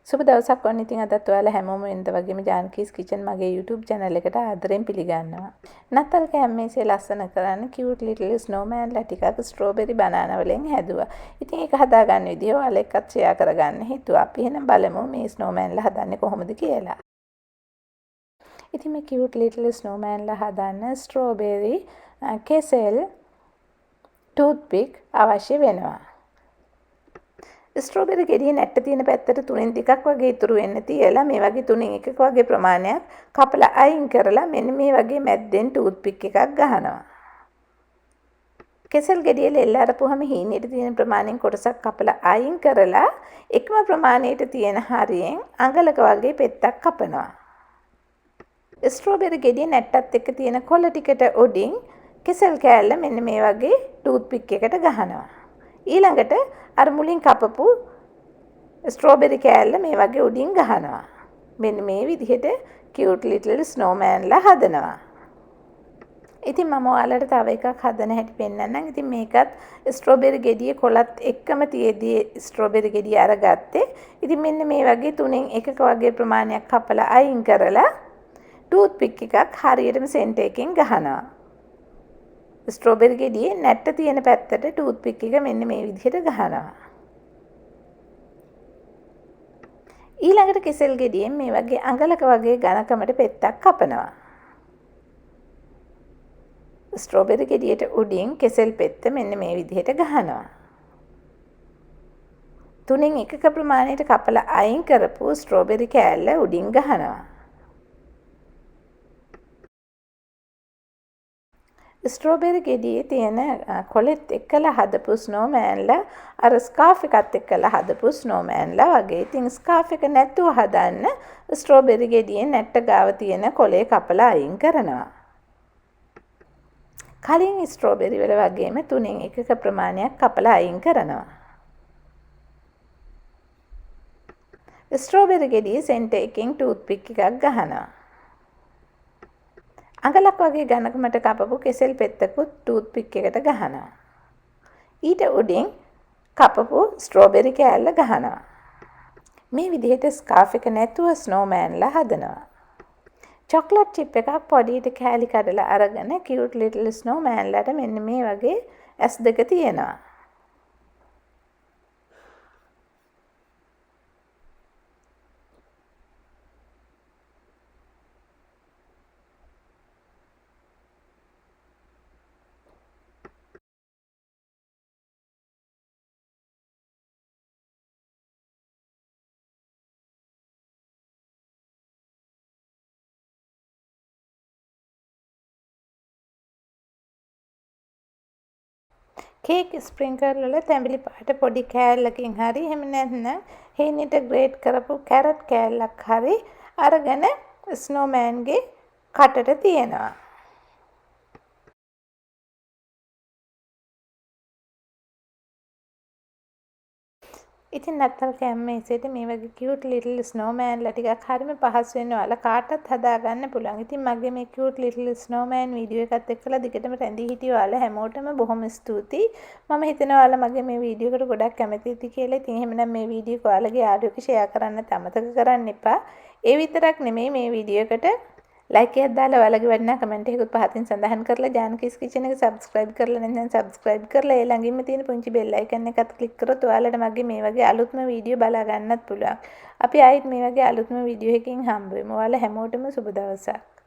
සුබ දවසක් වන්න. ඉතින් අදත් ඔයාලා හැමෝම වෙනද වගේම ජානකීස් කිචන් මගේ YouTube channel එකට ආදරෙන් පිළිගන්නවා. නත්තල් කෑම මේසේ ලස්සන කරන්න cute little snowman ලා ටිකක් strawberry banana වලින් හැදුවා. ඉතින් ඒක හදාගන්න විදිය ඔයාලා එක්කත් share කරගන්න හිතුවා. අපි එහෙනම් බලමු මේ snowman ලා හදන්නේ කොහොමද කියලා. ඉතින් මේ cute little snowman ලා හදන්න strawberry, කෙසෙල්, toothpick අවශ්‍ය වෙනවා. ස්ට්‍රෝබෙරි ගෙඩිය නැට්ට තියෙන පැත්තට 3න් 2ක් වගේ ඉතුරු වෙන්න තියලා මේ වගේ 3න් 1ක වගේ ප්‍රමාණයක් කපලා අයින් කරලා මෙන්න මේ වගේ මැද්දෙන් ටූත් පික් එකක් ගහනවා. කෙසල් ගෙඩිය ලෙල්ල අරපුවාම හීනෙට තියෙන ප්‍රමාණයෙන් කොටසක් කපලා අයින් කරලා එකම ප්‍රමාණයට තියෙන හරියෙන් අඟලක වගේ පෙත්තක් කපනවා. ස්ට්‍රෝබෙරි ගෙඩිය නැට්ටත් එක්ක තියෙන කොළ ටිකට උඩින් කෙසල් කෑල්ල මෙන්න මේ වගේ ටූත් පික් එකට ගහනවා. ඊළඟට අර මුලින් කපපු ස්ට්‍රෝබෙරි කෑල්ල මේ වගේ උඩින් ගහනවා. මෙන්න මේ විදිහට cute little snowman ලා හදනවා. ඉතින් මම ඔයාලට තව එකක් හදන හැටි පෙන්නන්නම්. ඉතින් මේකත් ස්ට්‍රෝබෙරි ගෙඩිය කොලත් එක්කම තියේදී ස්ට්‍රෝබෙරි ගෙඩිය අරගත්තේ. ඉතින් මෙන්න මේ වගේ 3න් 1ක වගේ ප්‍රමාණයක් කපලා අයින් කරලා ටූත් පික් එකක් හරියටම සෙන්ටර් එකෙන් ගහනවා. ස්ට්‍රෝබෙරි ගෙඩියේ නැට්ට තියෙන පැත්තට ටූත් පික් එක මෙන්න මේ විදිහට ගහනවා. ඊළඟට කෙසෙල් ගෙඩියෙන් මේ වගේ අඟලක වගේ ඝනකමට පෙත්තක් කපනවා. ස්ට්‍රෝබෙරි ගෙඩියට උඩින් කෙසෙල් පෙත්ත මෙන්න මේ විදිහට ගහනවා. 3න් 1ක ප්‍රමාණයට කපලා අයින් කරපු ස්ට්‍රෝබෙරි කෑල්ල උඩින් ගහනවා. ස්ට්‍රෝබෙරි ගෙඩියේ තියෙන කොලෙත් එක්කලා හදපු ස්නෝමෑන් ලා අර ස්කාර්ෆ් එකත් එක්කලා හදපු ස්නෝමෑන් ලා වගේ. ඉතින් ස්කාර්ෆ් එක නැතුව හදන්න ස්ට්‍රෝබෙරි ගෙඩියේ නැට්ට ගාව තියෙන කොලේ කපලා අයින් කරනවා. කලින් ස්ට්‍රෝබෙරි වල වගේම 3න් 1ක ප්‍රමාණයක් කපලා අයින් කරනවා. ස්ට්‍රෝබෙරි ගෙඩියේ සෙන්ටර් එකෙන් ටූත් පික් එකක් ගහනවා. අඟලක් වගේ ඝනකමට කපපු කෙසෙල් පෙත්තකුත් ටූත් පික් එකට ගහනවා. ඊට උඩින් කපපු ස්ට්‍රෝබෙරි කෑල්ල ගහනවා. මේ විදිහට ස්කාර්ෆ් එක නැතුව ස්නෝමෑන් ලා හදනවා. චොක්ලට් චිප් එකක් පොඩියට කෑලි කඩලා අරගෙන cute little snowman ලාට මෙන්න මේ වගේ ඇස් දෙක තියෙනවා. කේක් ස්ප්‍රින්කල් වල තැඹිලි පාට පොඩි කෑල්ලකින් හරි එහෙම නැත්නම් හේනිට ග්‍රේට් කරපු කැරට් කෑල්ලක් හරි අරගෙන ස්නෝමෑන්ගේ කටට තියනවා. ඉතින් නත්තල් කෑම මේසෙට මේ වගේ cute little snowman ලා ටිකක් හරිම පහසු වෙන ඔයාලා කාටත් හදාගන්න පුළුවන්. ඉතින් මගේ මේ cute little snowman වීඩියෝ එකත් එක්කලා දිගටම රැඳී හිටිය ඔයාලා හැමෝටම බොහොම ස්තුතියි. මම හිතනවා ඔයාලා මගේ මේ වීඩියෝ එකට ගොඩක් කැමතිද කියලා. ඉතින් එහෙමනම් මේ වීඩියෝ එක ඔයාලගේ යාළුවෙක් ෂෙයා කරන්න අමතක කරන්න එපා. ඒ විතරක් නෙමෙයි මේ වීඩියෝ එකට ලයික් එකක් දාලා ඔයාලගේ වටිනා කමෙන්ට් එකකුත් පහතින් සඳහන් කරලා ජානකීස් කිචන් එක සබ්ස්ක්‍රයිබ් කරලා නැත්නම් සබ්ස්ක්‍රයිබ් කරලා ඒ ළඟින්ම තියෙන පුංචි බෙල් අයිකන් එකත් ක්ලික් කරොත් ඔයාලට මගේ මේ වගේ අලුත්ම වීඩියෝ බලා ගන්නත් පුළුවන්. අපි ආයිත් මේ වගේ අලුත්ම වීඩියෝ එකකින් හම්බ වෙමු. ඔයාලා හැමෝටම සුබ දවසක්.